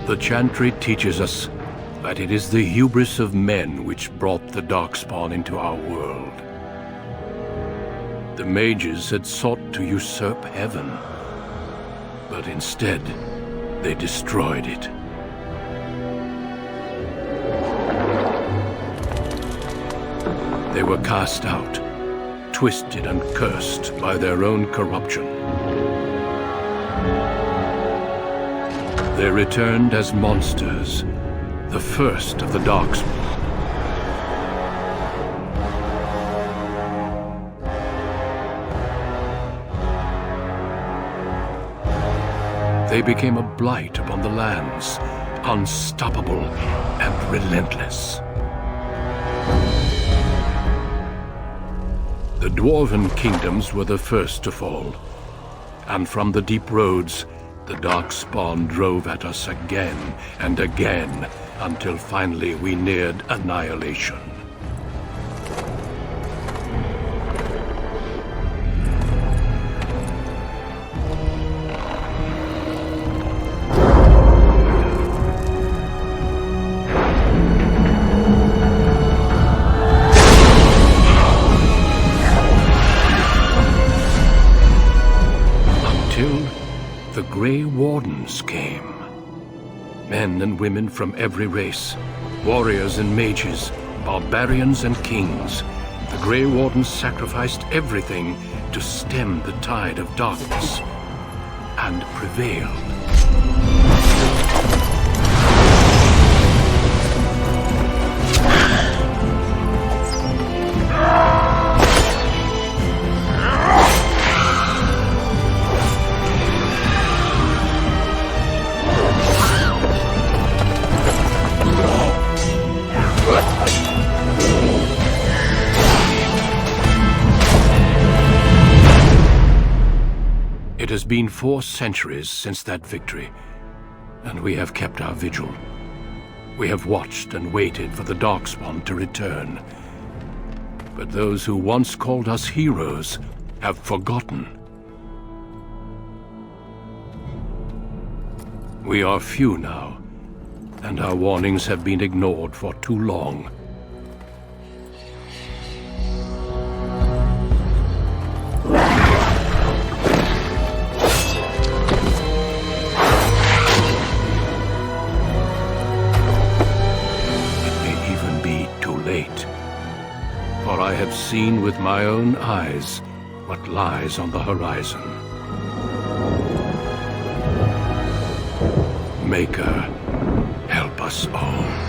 The Chantry teaches us that it is the hubris of men which brought the Darkspawn into our world. The mages had sought to usurp heaven, but instead, they destroyed it. They were cast out, twisted and cursed by their own corruption. They returned as monsters, the first of the Darkspawn. They became a blight upon the lands, unstoppable and relentless. The Dwarven kingdoms were the first to fall, and from the deep roads, the Darkspawn drove at us again and again, until finally we neared annihilation. The Grey Wardens came. Men and women from every race, warriors and mages, barbarians and kings. The Grey Wardens sacrificed everything to stem the tide of darkness, and prevailed. It has been 4 centuries since that victory, and we have kept our vigil. We have watched and waited for the Darkspawn to return. But those who once called us heroes have forgotten. We are few now, and our warnings have been ignored for too long. For I have seen with my own eyes what lies on the horizon. Maker, help us all.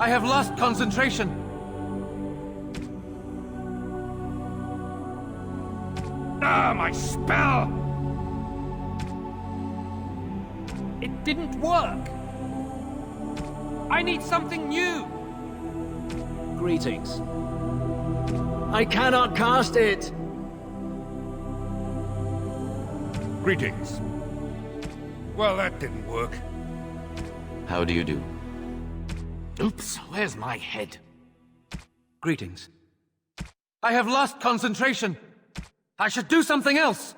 I have lost concentration. Ah, my spell! It didn't work. I need something new. Greetings. I cannot cast it. Greetings. Well, that didn't work. How do you do? Oops, where's my head? Greetings. I have lost concentration. I should do something else.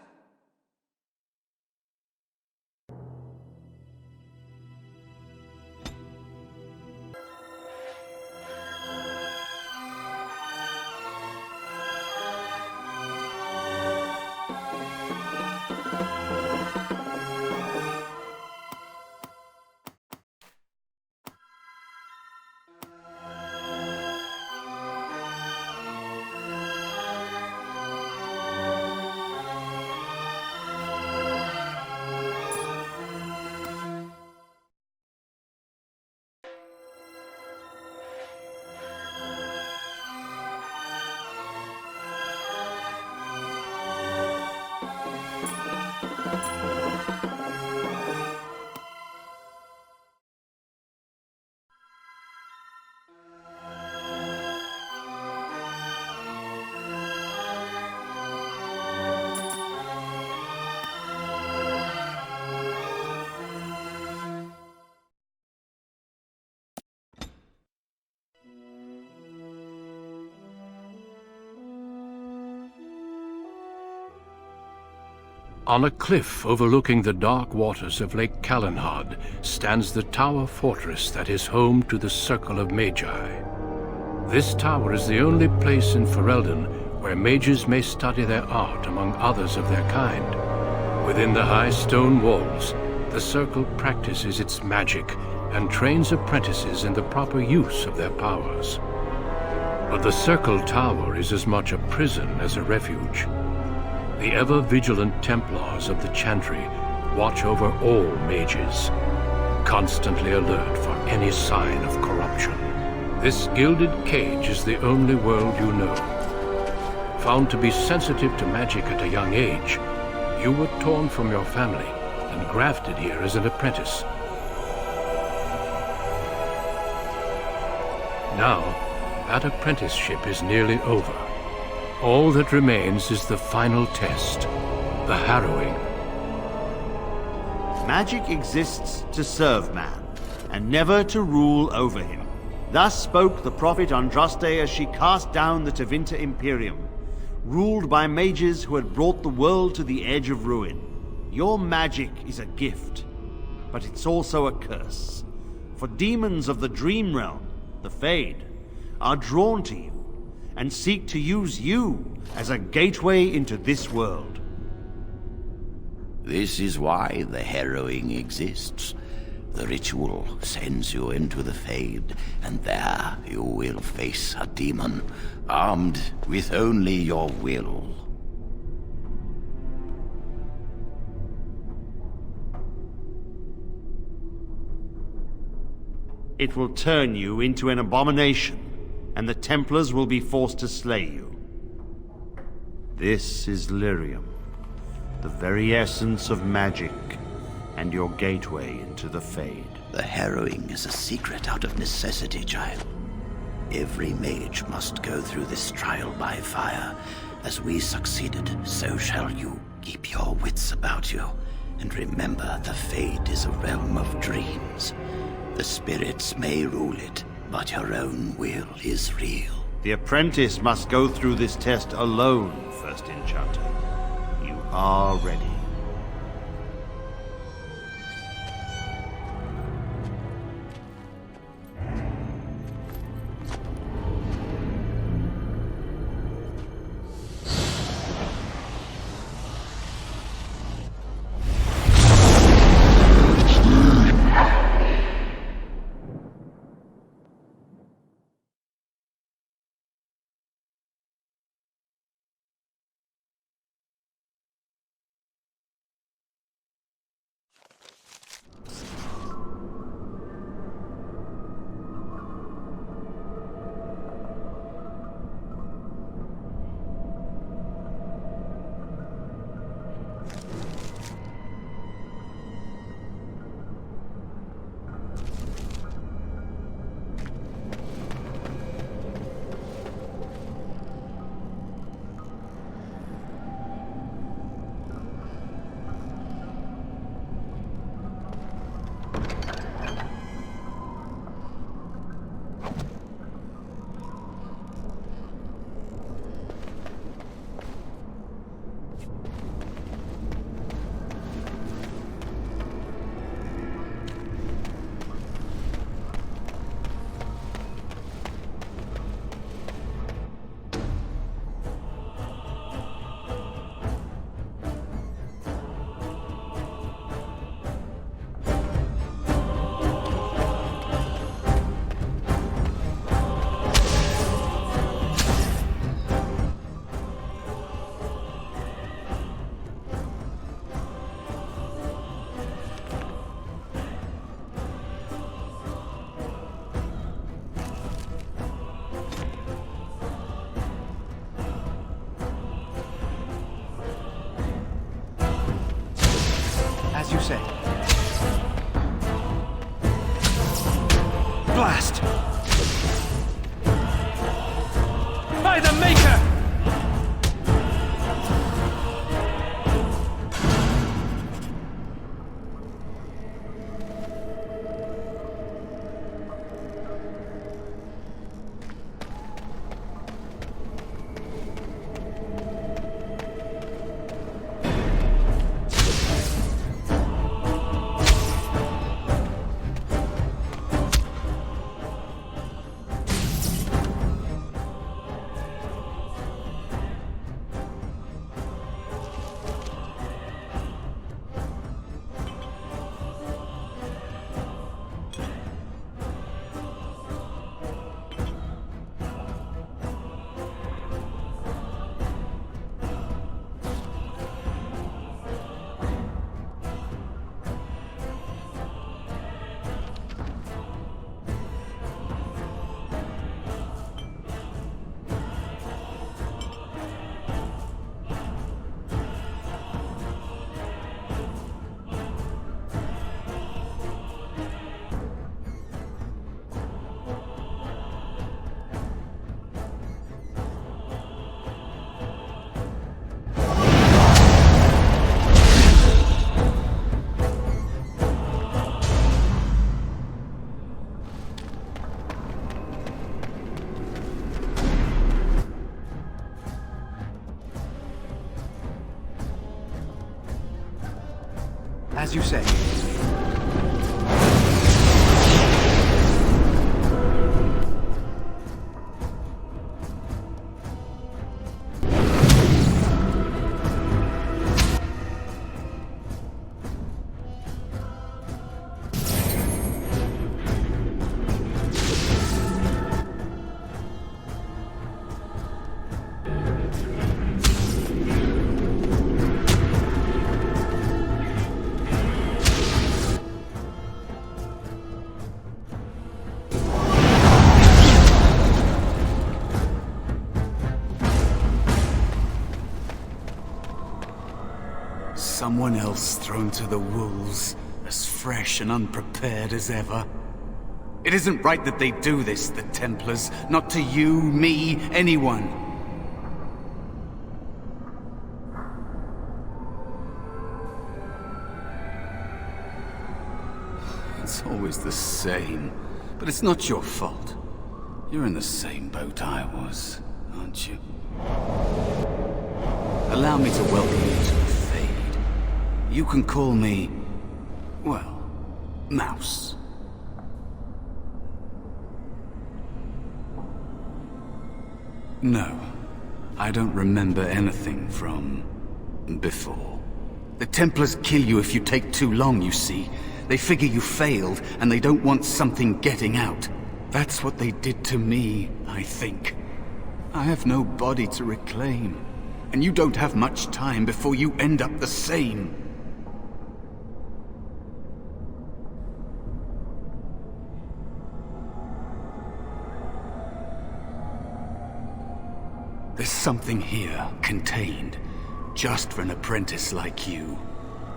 On a cliff overlooking the dark waters of Lake Calenhad stands the tower fortress that is home to the Circle of Magi. This tower is the only place in Ferelden where mages may study their art among others of their kind. Within the high stone walls, the Circle practices its magic and trains apprentices in the proper use of their powers. But the Circle Tower is as much a prison as a refuge. The ever-vigilant Templars of the Chantry watch over all mages, constantly alert for any sign of corruption. This gilded cage is the only world you know. Found to be sensitive to magic at a young age, you were torn from your family and grafted here as an apprentice. Now, that apprenticeship is nearly over. All that remains is the final test, the harrowing. Magic exists to serve man, and never to rule over him. Thus spoke the prophet Andraste as she cast down the Tevinter Imperium, ruled by mages who had brought the world to the edge of ruin. Your magic is a gift, but it's also a curse. For demons of the Dream Realm, the Fade, are drawn to you, and seek to use you as a gateway into this world. This is why the harrowing exists. The ritual sends you into the Fade, and there you will face a demon, armed with only your will. It will turn you into an abomination, and the Templars will be forced to slay you. This is Lyrium, the very essence of magic, and your gateway into the Fade. The harrowing is a secret out of necessity, child. Every mage must go through this trial by fire. As we succeeded, so shall you. Keep your wits about you, and remember the Fade is a realm of dreams. The spirits may rule it, but your own will is real. The apprentice must go through this test alone, First Enchanter. You are ready. As you say. Blast! By the Maker! As you say. Someone else thrown to the wolves, as fresh and unprepared as ever. It isn't right that they do this, the Templars. Not to you, me, anyone. It's always the same, but it's not your fault. You're in the same boat I was, aren't you? Allow me to welcome you to the Fade. You can call me, well, Mouse. No, I don't remember anything from before. The Templars kill you if you take too long, you see. They figure you failed, and they don't want something getting out. That's what they did to me, I think. I have no body to reclaim, and you don't have much time before you end up the same. There's something here, contained, just for an apprentice like you.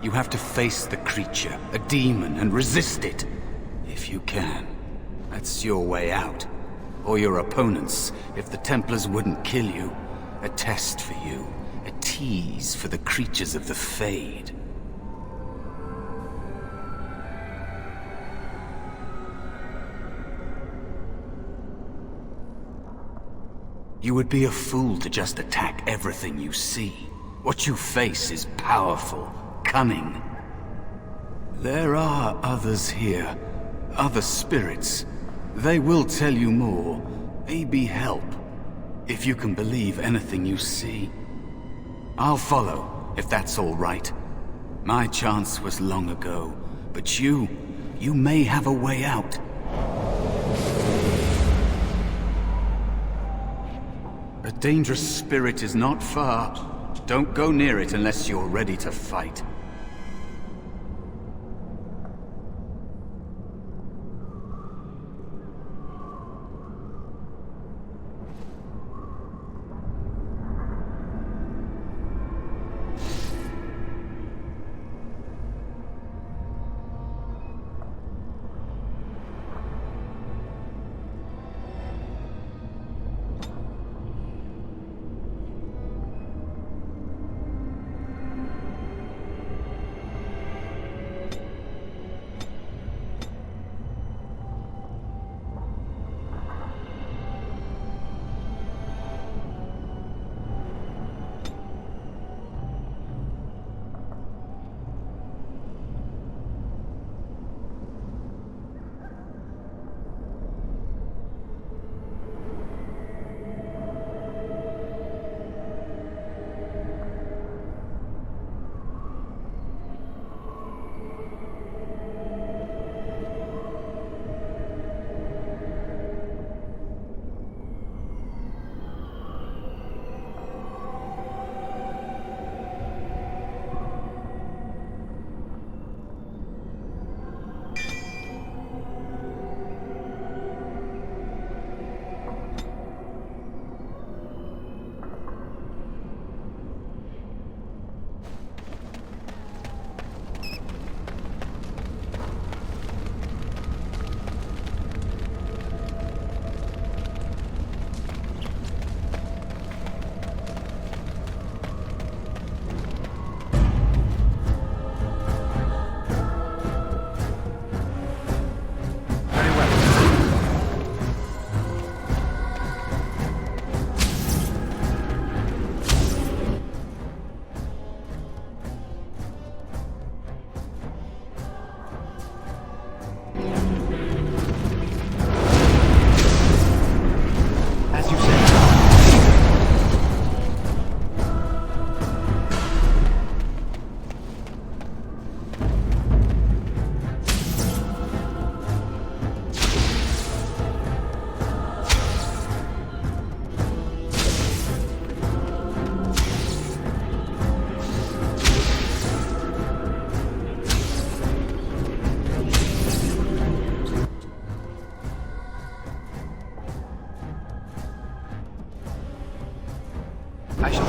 You have to face the creature, a demon, and resist it. If you can. That's your way out. Or your opponents, if the Templars wouldn't kill you. A test for you. A tease for the creatures of the Fade. You would be a fool to just attack everything you see. What you face is powerful, cunning. There are others here, other spirits. They will tell you more, maybe help, if you can believe anything you see. I'll follow, if that's all right. My chance was long ago, but you may have a way out. A dangerous spirit is not far. Don't go near it unless you're ready to fight. I shall...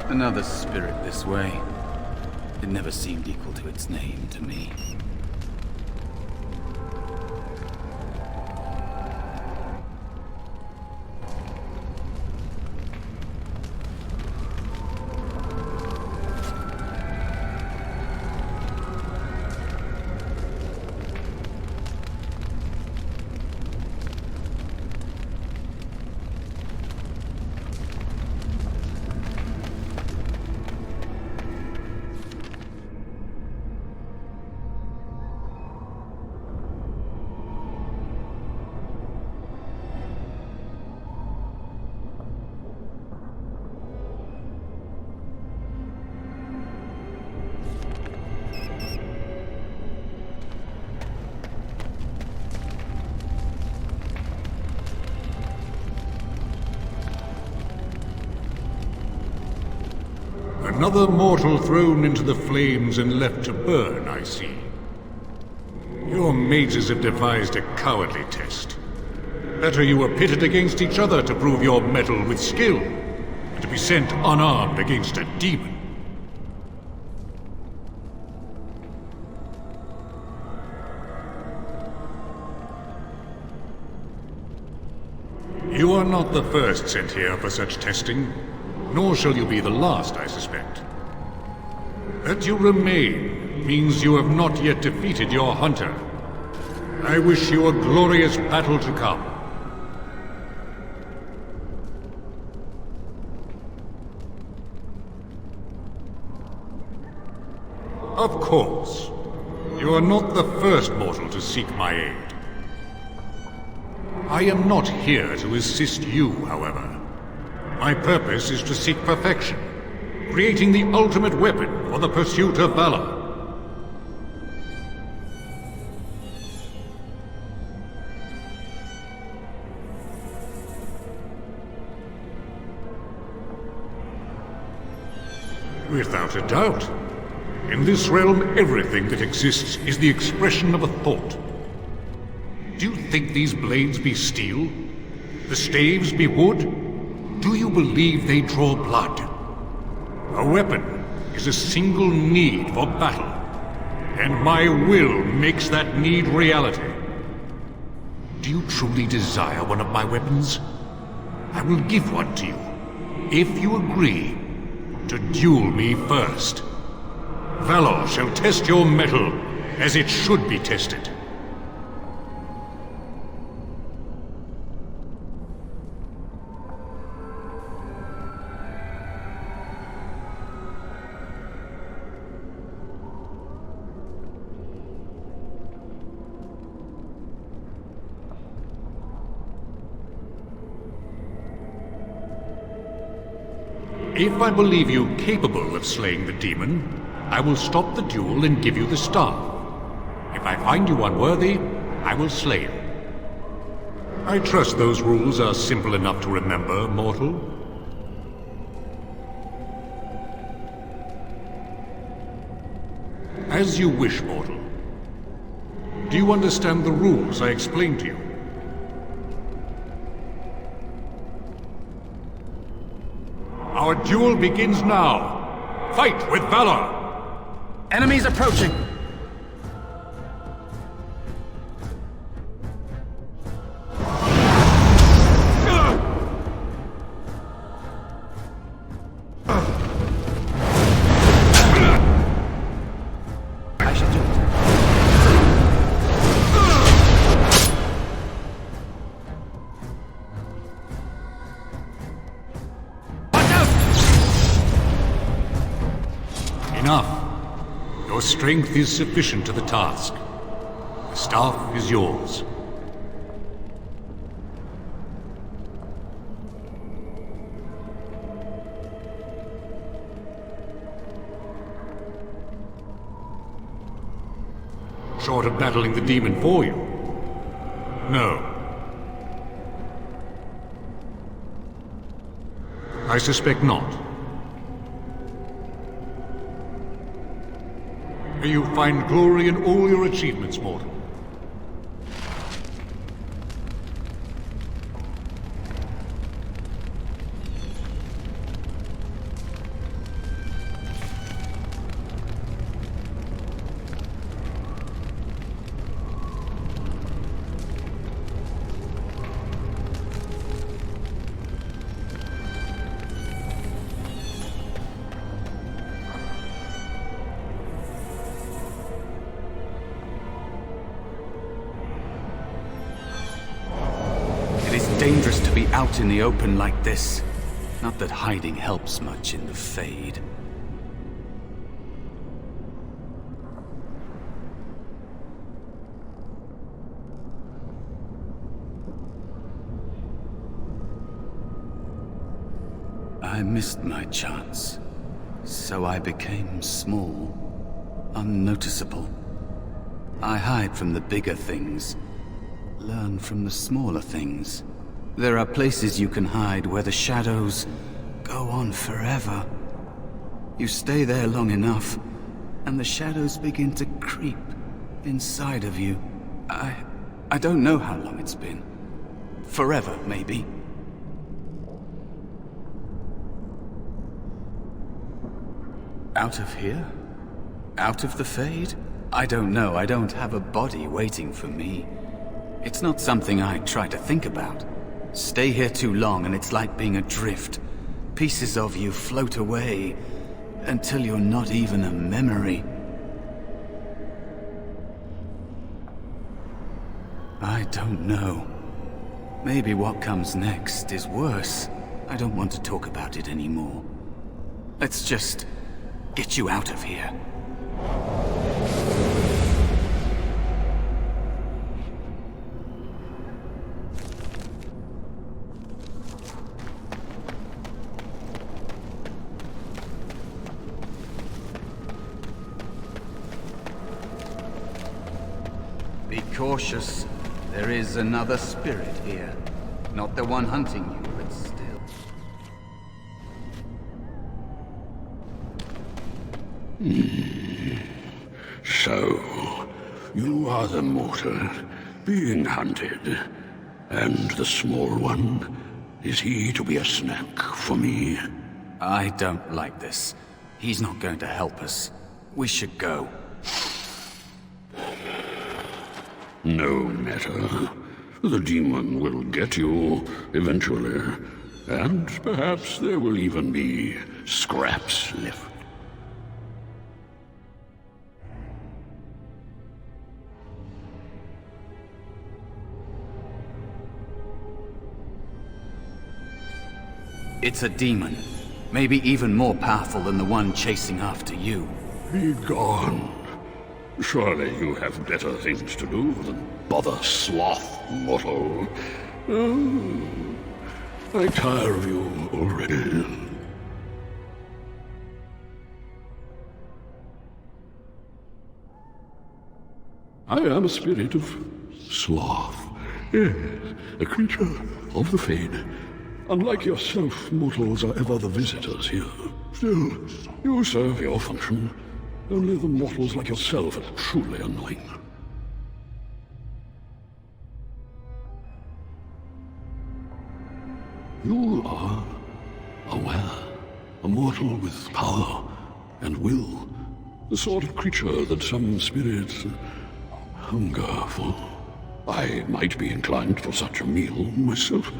Another spirit this way. It never seemed equal to its name to me. Another mortal thrown into the flames and left to burn, I see. Your mages have devised a cowardly test. Better you were pitted against each other to prove your mettle with skill, than to be sent unarmed against a demon. You are not the first sent here for such testing. Nor shall you be the last, I suspect. That you remain means you have not yet defeated your hunter. I wish you a glorious battle to come. Of course. You are not the first mortal to seek my aid. I am not here to assist you, however. My purpose is to seek perfection, creating the ultimate weapon for the pursuit of valor. Without a doubt. In this realm, everything that exists is the expression of a thought. Do you think these blades be steel? The staves be wood? Do you believe they draw blood? A weapon is a single need for battle, and my will makes that need reality. Do you truly desire one of my weapons? I will give one to you, if you agree to duel me first. Valor shall test your mettle as it should be tested. If I believe you capable of slaying the demon, I will stop the duel and give you the staff. If I find you unworthy, I will slay you. I trust those rules are simple enough to remember, mortal. As you wish, mortal. Do you understand the rules I explained to you? Our duel begins now. Fight with valor! Enemies approaching! I should do it. Watch out! Enough. Your strength is sufficient to the task. The staff is yours. Short of battling the demon for you? No. I suspect not. May you find glory in all your achievements, mortal. Dangerous to be out in the open like this. Not that hiding helps much in the Fade. I missed my chance, so I became small, unnoticeable. I hide from the bigger things, learn from the smaller things. There are places you can hide where the shadows go on forever. You stay there long enough, and the shadows begin to creep inside of you. I don't know how long it's been. Forever, maybe. Out of here? Out of the Fade? I don't know. I don't have a body waiting for me. It's not something I try to think about. Stay here too long and it's like being adrift. Pieces of you float away until you're not even a memory. I don't know. Maybe what comes next is worse. I don't want to talk about it anymore. Let's just get you out of here. Be cautious. There is another spirit here. Not the one hunting you, but still. So, you are the mortal being hunted. And the small one, is he to be a snack for me? I don't like this. He's not going to help us. We should go. No matter. The demon will get you eventually. And perhaps there will even be scraps left. It's a demon. Maybe even more powerful than the one chasing after you. Be gone. Surely you have better things to do than bother sloth, mortal. Oh, I tire of you already. I am a spirit of sloth. Yes, a creature of the Fade. Unlike yourself, mortals are ever the visitors here. Still, you serve your function. Only the mortals like yourself are truly annoying. You are aware, a mortal with power and will, the sort of creature that some spirits hunger for. I might be inclined for such a meal myself.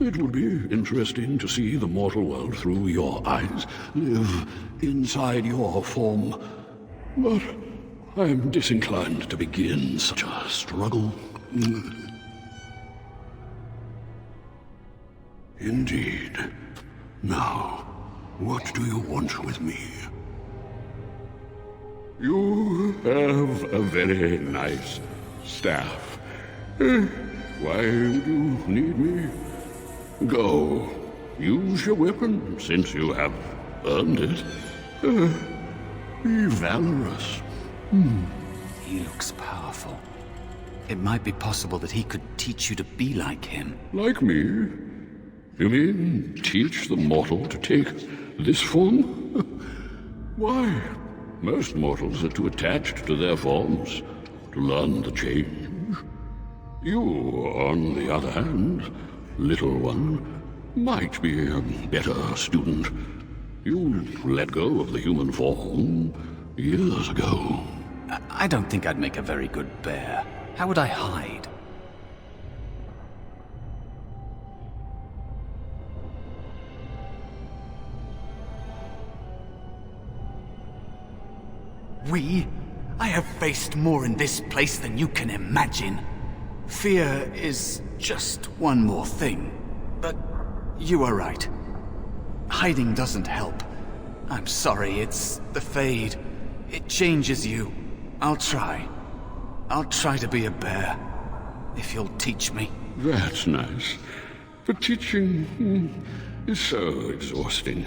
It would be interesting to see the mortal world through your eyes, live inside your form. But I am disinclined to begin such a struggle. Indeed. Now, what do you want with me? You have a very nice staff. Why would you need me? Go. Use your weapon, since you have earned it. Be valorous. He looks powerful. It might be possible that he could teach you to be like him. Like me? You mean teach the mortal to take this form? Why? Most mortals are too attached to their forms to learn the change. You, on the other hand, little one, might be a better student. You let go of the human form years ago. I don't think I'd make a very good bear. How would I hide? I have faced more in this place than you can imagine. Fear is just one more thing. But you are right. Hiding doesn't help. I'm sorry, it's the Fade. It changes you. I'll try. I'll try to be a bear. If you'll teach me. That's nice. But teaching is so exhausting.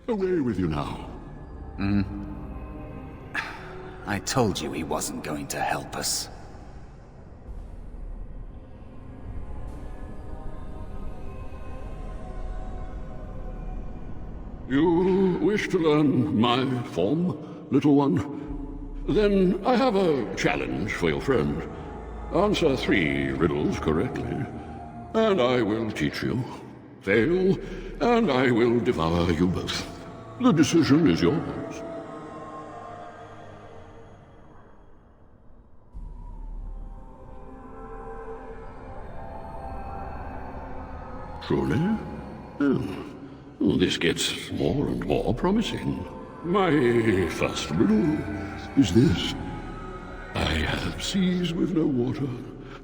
Away with you now. I told you he wasn't going to help us. You wish to learn my form, little one? Then I have a challenge for your friend. Answer 3 riddles correctly, and I will teach you. Fail, and I will devour you both. The decision is yours. Truly? Oh, this gets more and more promising. My first riddle is this. I have seas with no water,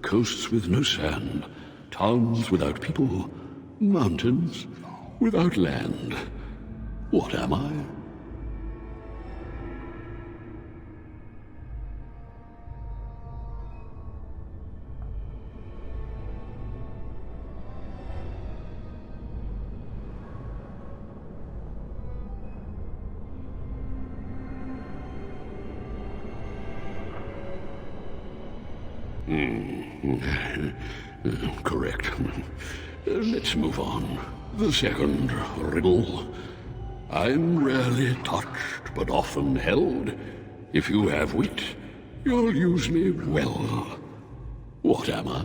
coasts with no sand, towns without people, mountains without land. What am I? Correct. Let's move on. The second riddle. I'm rarely touched, but often held. If you have wit, you'll use me well. What am I?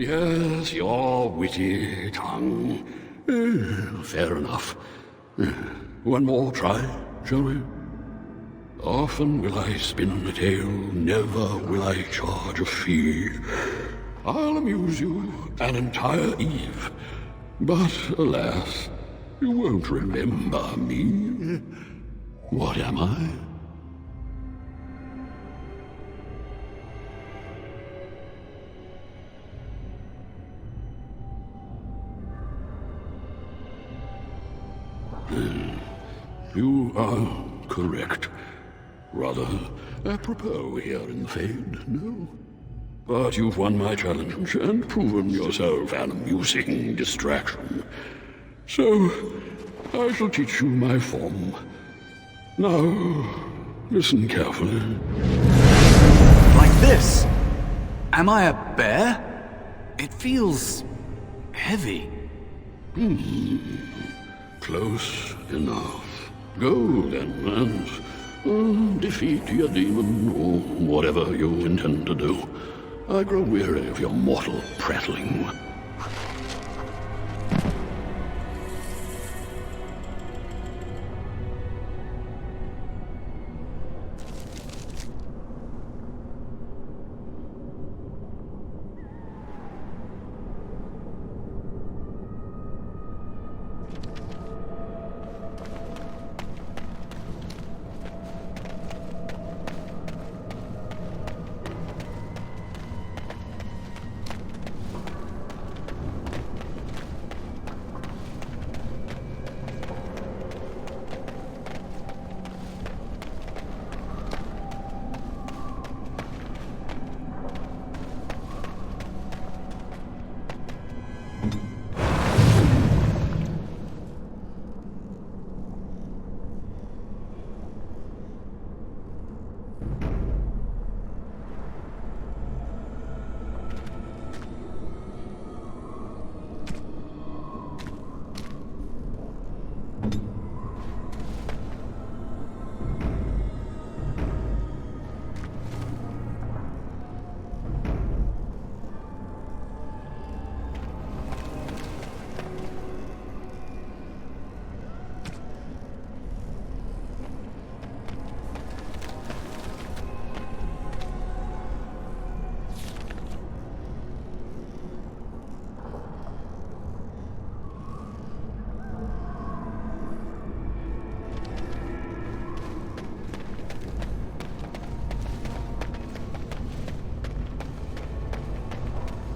Yes, your witty tongue. Fair enough. One more try, shall we? Often will I spin a tale, never will I charge a fee. I'll amuse you an entire eve, but alas, you won't remember me. What am I? You are correct. Rather apropos here in the Fade, no? But you've won my challenge and proven yourself an amusing distraction. So, I shall teach you my form. Now, listen carefully. Like this? Am I a bear? It feels heavy. Close enough. Go then, and defeat your demon, or whatever you intend to do. I grow weary of your mortal prattling.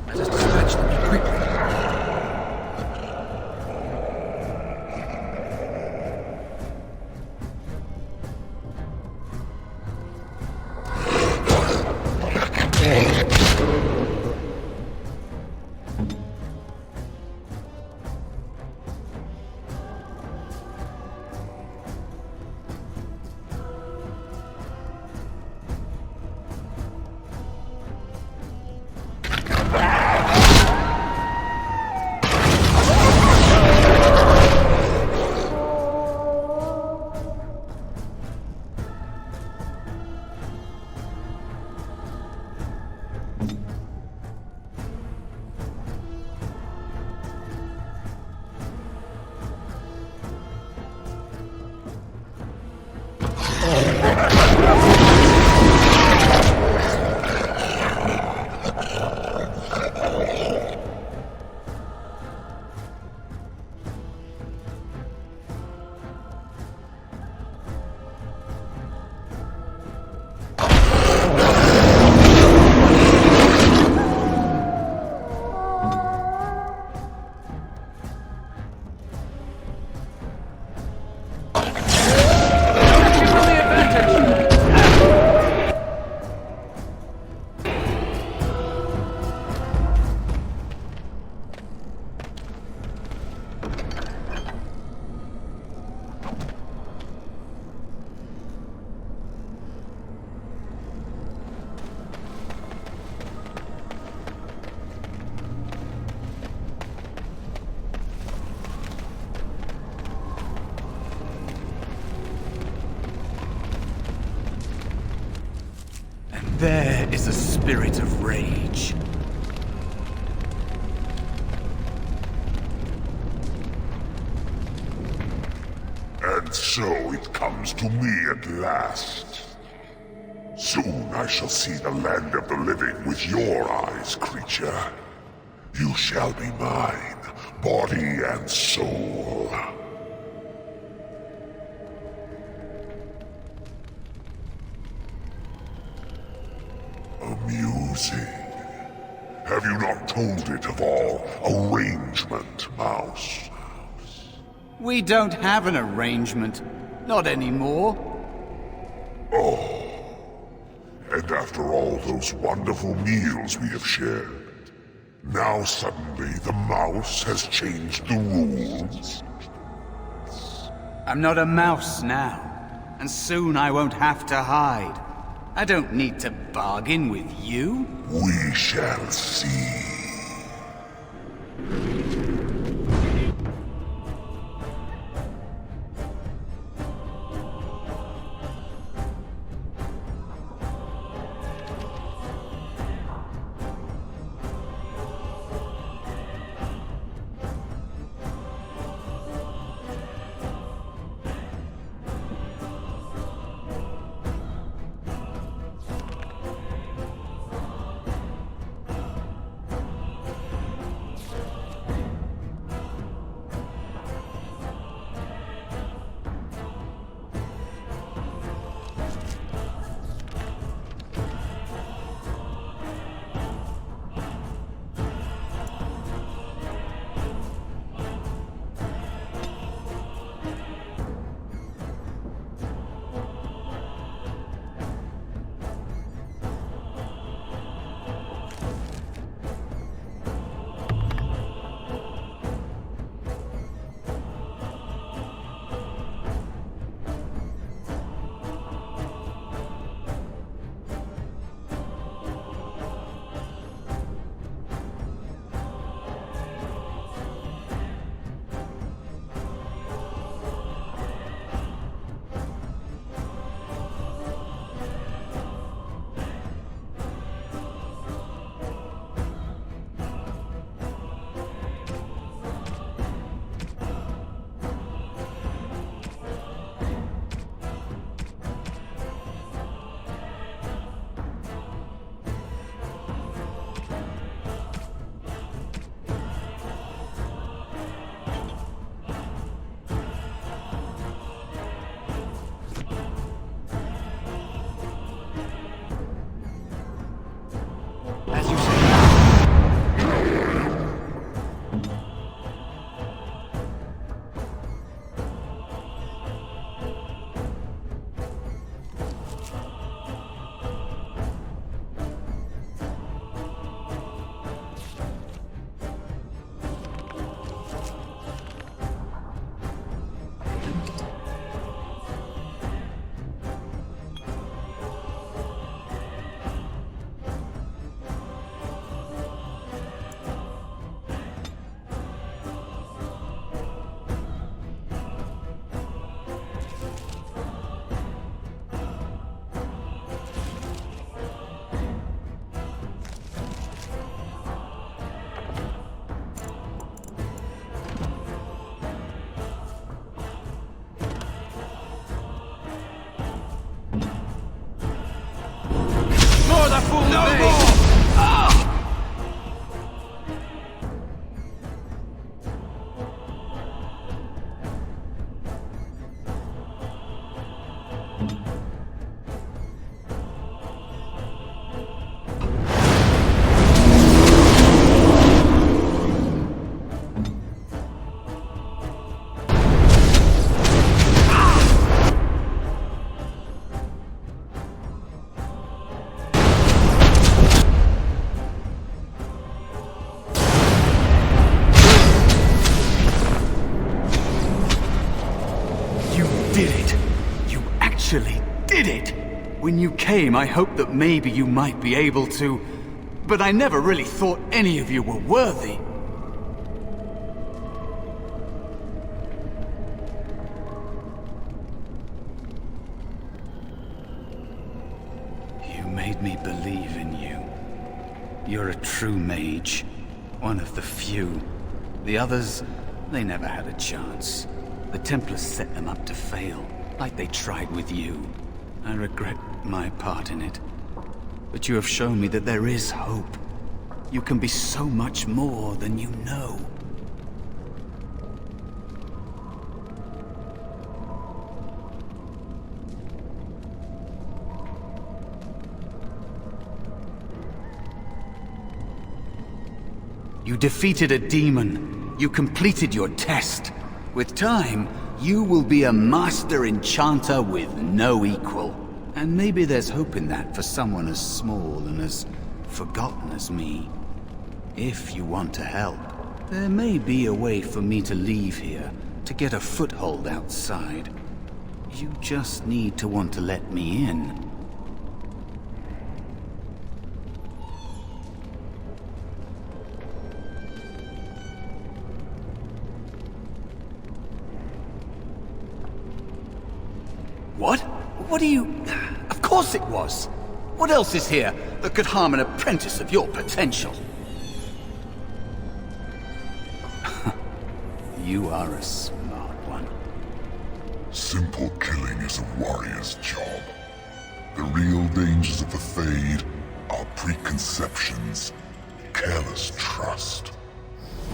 Let us dispatch them quickly. There is a spirit of rage. And so it comes to me at last. Soon I shall see the land of the living with your eyes, creature. You shall be mine, body and soul. Amusing. Have you not told it of our arrangement, Mouse? We don't have an arrangement. Not anymore. And after all those wonderful meals we have shared, now suddenly the mouse has changed the rules? I'm not a mouse now, and soon I won't have to hide. I don't need to bargain with you. We shall see. Did it! When you came, I hoped that maybe you might be able to, but I never really thought any of you were worthy. You made me believe in you. You're a true mage. One of the few. The others, they never had a chance. The Templars set them up to fail, like they tried with you. I regret my part in it. But you have shown me that there is hope. You can be so much more than you know. You defeated a demon. You completed your test. With time, You will be a master enchanter with no equal. And maybe there's hope in that for someone as small and as forgotten as me. If you want to help, there may be a way for me to leave here, to get a foothold outside. You just need to want to let me in. What? What are you... Of course it was! What else is here that could harm an apprentice of your potential? You are a smart one. Simple killing is a warrior's job. The real dangers of the Fade are preconceptions, careless trust,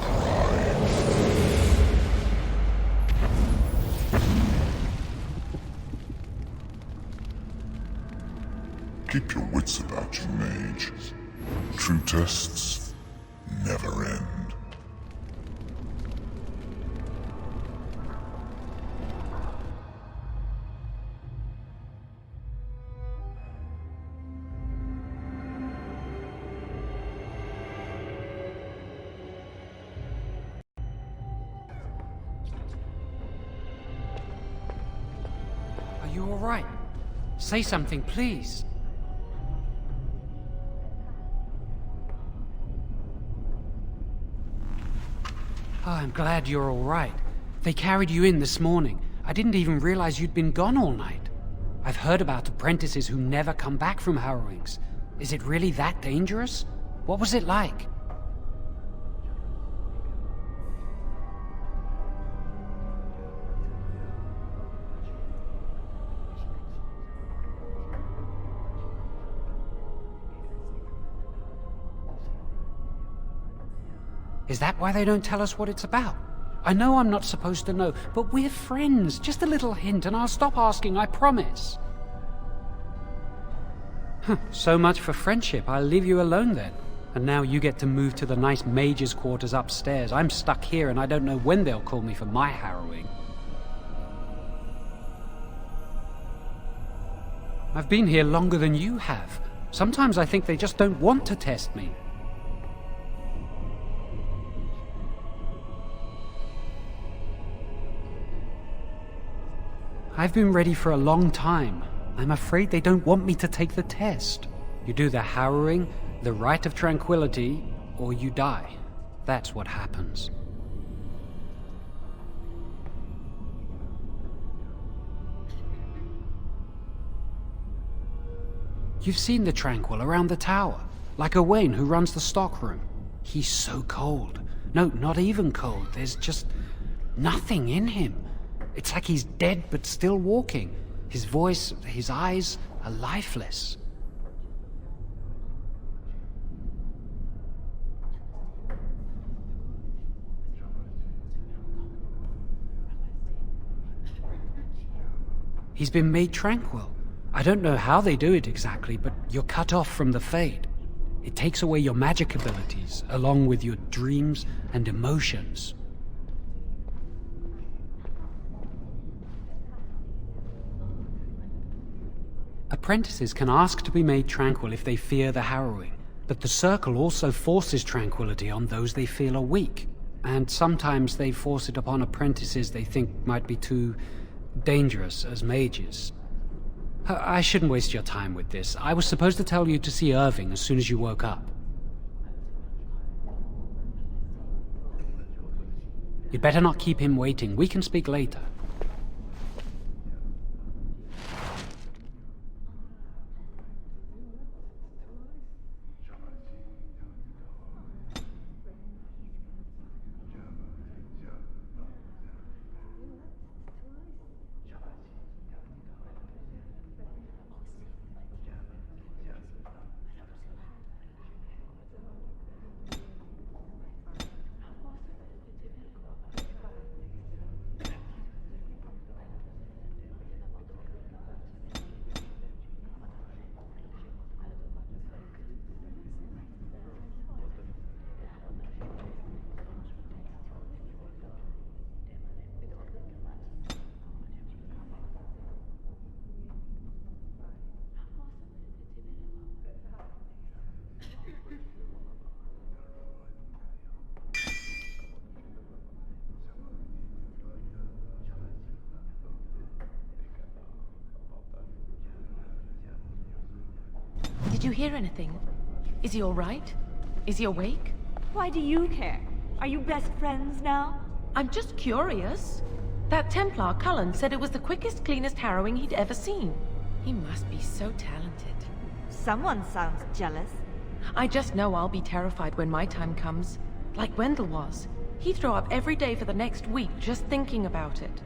pride. Keep your wits about you, mage. True tests never end. Are you all right? Say something, please. Oh, I'm glad you're all right. They carried you in this morning. I didn't even realize you'd been gone all night. I've heard about apprentices who never come back from harrowings. Is it really that dangerous? What was it like? Is that why they don't tell us what it's about? I know I'm not supposed to know, but we're friends. Just a little hint and I'll stop asking, I promise. So much for friendship. I'll leave you alone then. And now you get to move to the nice mage's quarters upstairs. I'm stuck here and I don't know when they'll call me for my harrowing. I've been here longer than you have. Sometimes I think they just don't want to test me. I've been ready for a long time. I'm afraid they don't want me to take the test. You do the harrowing, the rite of tranquility, or you die. That's what happens. You've seen the Tranquil around the tower, like Owain who runs the stockroom. He's so cold. No, not even cold. There's just nothing in him. It's like he's dead but still walking. His voice, his eyes are lifeless. He's been made tranquil. I don't know how they do it exactly, but you're cut off from the Fade. It takes away your magic abilities, along with your dreams and emotions. Apprentices can ask to be made tranquil if they fear the harrowing, but the Circle also forces tranquility on those they feel are weak, and sometimes they force it upon apprentices they think might be too dangerous as mages. I shouldn't waste your time with this. I was supposed to tell you to see Irving as soon as you woke up. You'd better not keep him waiting. We can speak later. Did you hear anything? Is he all right? Is he awake? Why do you care? Are you best friends now? I'm just curious. That Templar, Cullen, said it was the quickest, cleanest harrowing he'd ever seen. He must be so talented. Someone sounds jealous. I just know I'll be terrified when my time comes. Like Wendell was. He'd throw up every day for the next week just thinking about it.